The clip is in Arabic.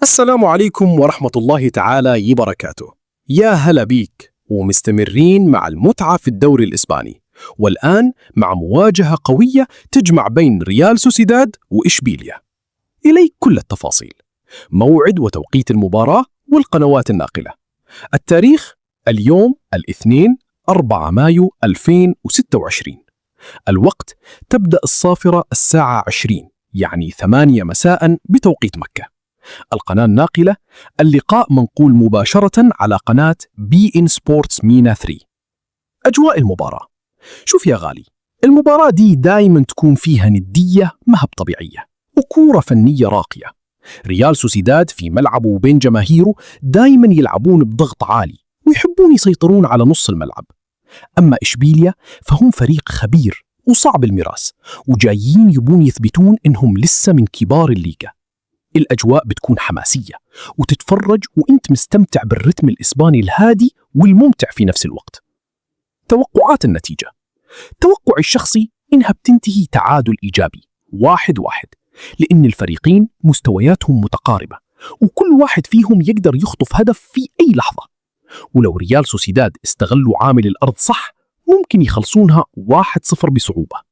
السلام عليكم ورحمة الله تعالى وبركاته. يا هلا بيك، ومستمرين مع المتعة في الدوري الإسباني، والآن مع مواجهة قوية تجمع بين ريال سوسيداد وإشبيليا. إليك كل التفاصيل، موعد وتوقيت المباراة والقنوات الناقلة. التاريخ اليوم الاثنين 4 مايو 2026. الوقت تبدأ الصافرة الساعة 20، يعني 8 مساء بتوقيت مكة. القناة الناقلة، اللقاء منقول مباشرة على قناة بي إن سبورتس مينا 3. أجواء المباراة، شوف يا غالي، المباراة دي دايما تكون فيها ندية مهب طبيعية وكورة فنية راقية. ريال سوسيداد في ملعبه وبين جماهيره دايما يلعبون بضغط عالي ويحبون يسيطرون على نص الملعب. أما إشبيليا فهم فريق خبير وصعب المراس، وجايين يبون يثبتون إنهم لسه من كبار الليغا. الأجواء بتكون حماسية، وتتفرج وإنت مستمتع بالرتم الإسباني الهادي والممتع في نفس الوقت. توقعات النتيجة، توقعي الشخصي إنها بتنتهي تعادل إيجابي 1-1، لأن الفريقين مستوياتهم متقاربة وكل واحد فيهم يقدر يخطف هدف في أي لحظة. ولو ريال سوسيداد استغلوا عامل الأرض صح، ممكن يخلصونها 1-0 بصعوبة.